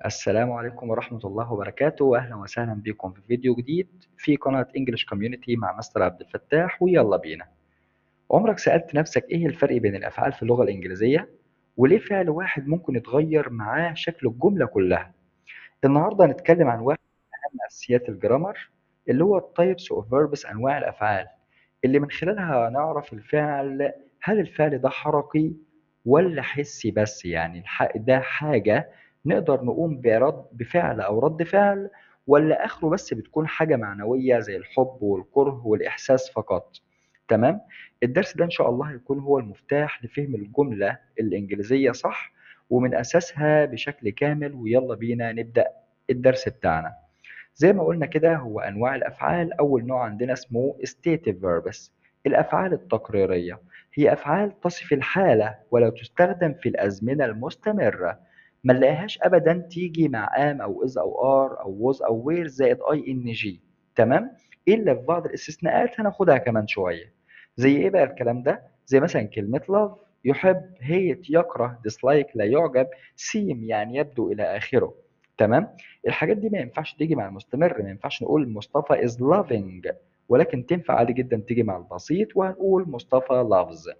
السلام عليكم ورحمة الله وبركاته، وأهلا وسهلا بكم في فيديو جديد في قناة انجلش كوميونيتي مع مستر عبد الفتاح. ويلا بينا. عمرك سألت نفسك إيه الفرق بين الأفعال في اللغة الإنجليزية؟ وليه فعل واحد ممكن يتغير معاه شكل الجملة كلها؟ النهاردة هنتكلم عن واحد من أهم أساسيات الجرامر، اللي هو التايبس أوف فيربس، أنواع الأفعال، اللي من خلالها نعرف الفعل. هل الفعل ده حركي ولا حسي بس؟ يعني ده حاجة نقدر نقوم بفعل أو رد فعل، ولا آخره بس بتكون حاجة معنوية زي الحب والكره والإحساس فقط؟ تمام؟ الدرس ده إن شاء الله هيكون هو المفتاح لفهم الجملة الإنجليزية صح ومن أساسها بشكل كامل. ويلا بينا نبدأ الدرس بتاعنا. زي ما قلنا كده، هو أنواع الأفعال. أول نوع عندنا اسمه stative verbs، الأفعال التقريرية. هي أفعال تصف الحالة ولا تستخدم في الأزمنة المستمرة. ما نلاقيهاش أبدا تيجي مع am أو is أو are أو was أو were زائد ing. تمام؟ إلا في بعض الاستثناءات هناخدها كمان شوية. زي إيه بقى الكلام ده؟ زي مثلا كلمة love، يحب، hate يكره، dislike لا يعجب، seem يعني يبدو إلى آخره. تمام؟ الحاجات دي ما ينفعش تيجي مع المستمر. ما ينفعش نقول مصطفى is loving، ولكن تنفع عادي جدا تيجي مع البسيط وهنقول مصطفى loves.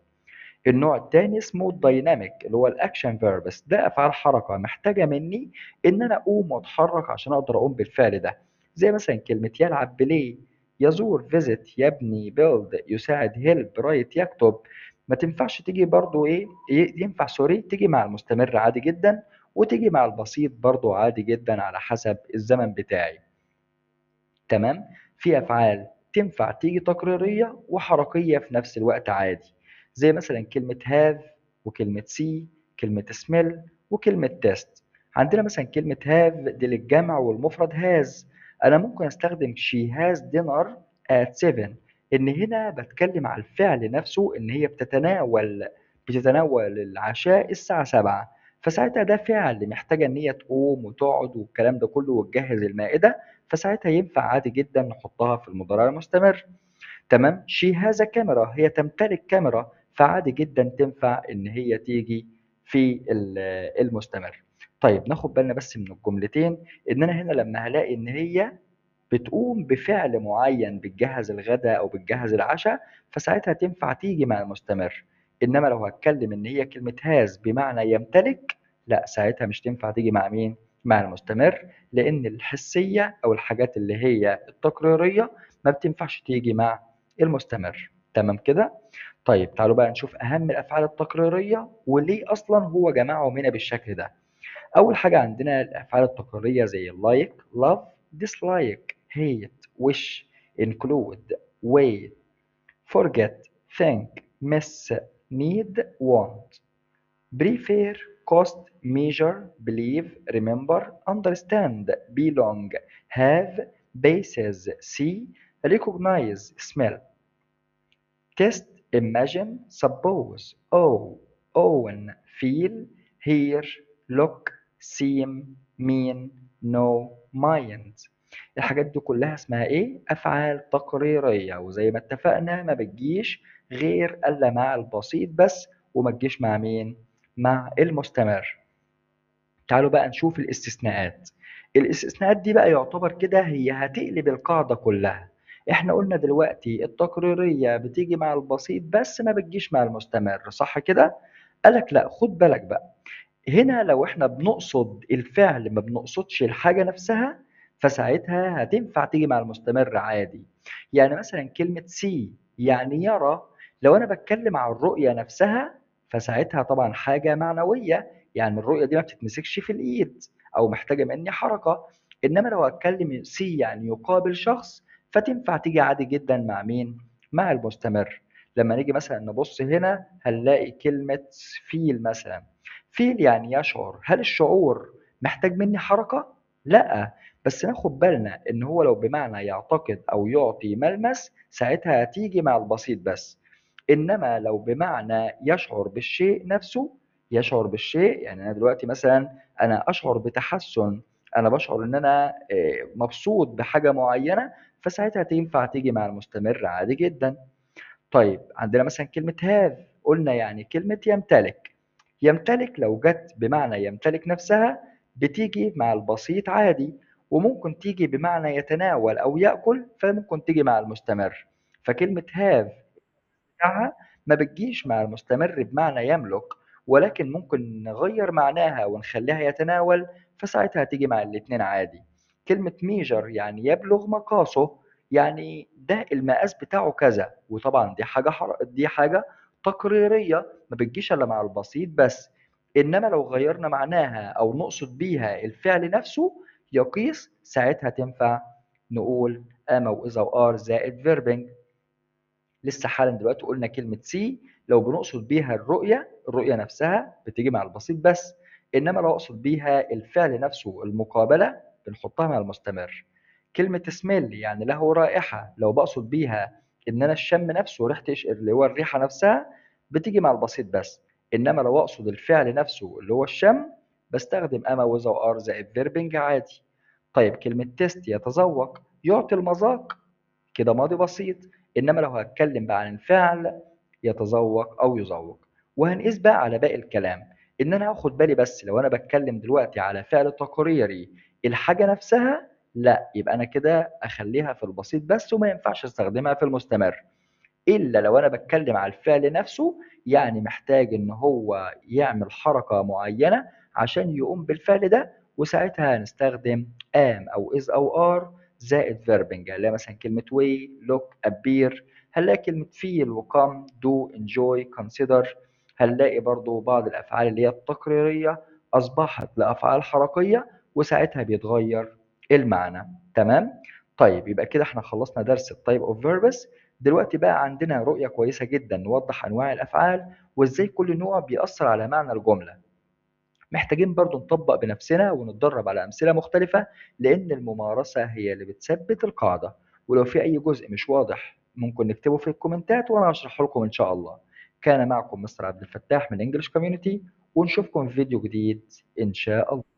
النوع التاني اسمه الدايناميك، اللي هو الاكشن فيربس. ده افعال حركه محتاجه مني ان انا اقوم واتحرك عشان اقدر اقوم بالفعل ده. زي مثلا كلمه يلعب بلاي، يزور فيزيت، يبني بيلد، يساعد هيلب، رايت يكتب. ما تنفعش تيجي برضو ايه، ينفع سوري تيجي مع المستمر عادي جدا، وتيجي مع البسيط برضو عادي جدا على حسب الزمن بتاعي. تمام؟ في أفعال تنفع تيجي تقريرية وحركية في نفس الوقت عادي. زي مثلا كلمة have وكلمة see، كلمة smell وكلمة test. عندنا مثلا كلمة have دي للجمع والمفرد has. أنا ممكن أستخدم she has dinner at 7، إن هنا بتكلم على الفعل نفسه، إن هي بتتناول العشاء الساعة 7. فساعتها ده فعل محتاجة إن هي تقوم وتقعد والكلام ده كله وتجهز المائدة. فساعتها ينفع عادي جدا نحطها في المضارع المستمر. تمام؟ شي هذا كاميرا، هي تمتلك كاميرا، فعادي جدا تنفع ان هي تيجي في المستمر. طيب ناخد بالنا بس من الجملتين، ان انا هنا لما هلاقي ان هي بتقوم بفعل معين، بتجهز الغداء او بتجهز العشاء، فساعتها تنفع تيجي مع المستمر. انما لو هتكلم ان هي كلمة هاز بمعنى يمتلك، لا ساعتها مش تنفع تيجي مع مين؟ مع المستمر، لان الحسية او الحاجات اللي هي التقريرية ما بتنفعش تيجي مع المستمر. تمام كده؟ طيب تعالوا بقى نشوف اهم الافعال التقريرية وليه اصلا هو جمعهم هنا بالشكل ده. أول حاجة عندنا الأفعال التقريرية زي like love dislike hate wish include wait forget think miss need want prefer cost measure believe remember understand belong have basis see recognize smell test imagine suppose own feel hear look seem mean know mind. الحاجات دي كلها اسمها ايه؟ افعال تقريريه، وزي ما اتفقنا ما بتجيش غير الا مع البسيط بس، وما تجيش مع مين؟ مع المستمر. تعالوا بقى نشوف الاستثناءات. الاستثناءات دي بقى يعتبر كده هي هتقلب القاعدة كلها. احنا قلنا دلوقتي التقريرية بتيجي مع البسيط بس ما بتجيش مع المستمر، صح كده؟ قالك لا، خد بالك بقى. هنا لو احنا بنقصد الفعل ما بنقصدش الحاجة نفسها، فساعتها هتنفع تيجي مع المستمر عادي. يعني مثلا كلمة سي يعني يرى، لو انا بتكلم عن الرؤية نفسها فساعتها طبعا حاجة معنوية، يعني الرؤية دي ما بتتمسكش في الايد او محتاجة مني حركة. انما لو هتكلم سي يعني يقابل شخص، فتنفع تيجي عادي جدا مع مين؟ مع المستمر. لما نيجي مثلا نبص هنا هنلاقي كلمة فيل مثلا. فيل يعني يشعر. هل الشعور محتاج مني حركة؟ لا، بس ناخد بالنا ان هو لو بمعنى يعتقد او يعطي ملمس ساعتها هتيجي مع البسيط بس. انما لو بمعنى يشعر بالشيء نفسه، يشعر بالشيء يعني انا دلوقتي مثلا انا اشعر بتحسن، انا بشعر ان انا مبسوط بحاجة معينة، فساعتها تنفع تيجي مع المستمر عادي جدا. طيب عندنا مثلا كلمة have، قلنا يعني كلمة يمتلك. يمتلك لو جت بمعنى يمتلك نفسها بتيجي مع البسيط عادي، وممكن تيجي بمعنى يتناول أو يأكل، فممكن تيجي مع المستمر. فكلمة have بتاعها ما بتجيش مع المستمر بمعنى يملك، ولكن ممكن نغير معناها ونخليها يتناول، فساعتها هتيجي مع الاتنين عادي. كلمة measure يعني يبلغ مقاسه، يعني ده المقاس بتاعه كذا، وطبعا دي حاجة تقريرية ما بتجيش إلا مع البسيط بس. إنما لو غيرنا معناها أو نقصد بيها الفعل نفسه يقيس، ساعتها تنفع نقول am أو is أو are زائد verbing. لسه حالا دلوقتي قلنا كلمة سي لو بنقصد بيها الرؤية نفسها بتيجي مع البسيط بس، إنما لو أقصد بيها الفعل نفسه المقابلة بنحطها مع المستمر. كلمة سميل يعني له رائحة، لو بقصد بيها إن أنا الشم نفسه ريحة اللي هو الريحة نفسها بتيجي مع البسيط بس، إنما لو أقصد الفعل نفسه اللي هو الشم بستخدم أما وإذا وآر زائد فيربنج عادي. طيب كلمة تيست يتذوق يعطي المذاق، كده ماضي بسيط. إنما لو هتكلم بقى عن الفعل يتذوق أو يذوق. وهنقيس بقى على باقي الكلام، إن أنا هاخد بالي بس لو أنا بتكلم دلوقتي على فعل تقريري الحاجة نفسها، لا يبقى أنا كده أخليها في البسيط بس وما ينفعش أستخدمها في المستمر. إلا لو أنا بتكلم على الفعل نفسه، يعني محتاج إن هو يعمل حركة معينة عشان يقوم بالفعل ده، وساعتها هنستخدم am أو is أو are زائد verbing. هنلاقي مثلا كلمة way look appear، هنلاقي كلمة feel و come do enjoy consider. هنلاقي برضو بعض الأفعال اللي هي التقريرية أصبحت لأفعال حركية، وساعتها بيتغير المعنى. تمام. طيب يبقى كده احنا خلصنا درس التايب اوف فيربس. دلوقتي بقى عندنا رؤية كويسة جدا نوضح أنواع الأفعال وإزاي كل نوع بيأثر على معنى الجملة. محتاجين برضو نطبق بنفسنا ونتدرب على أمثلة مختلفة، لأن الممارسة هي اللي بتثبت القاعدة. ولو في أي جزء مش واضح ممكن نكتبه في الكومنتات وأنا هشرحه لكم إن شاء الله. كان معكم مستر عبد الفتاح من English Community، ونشوفكم في فيديو جديد إن شاء الله.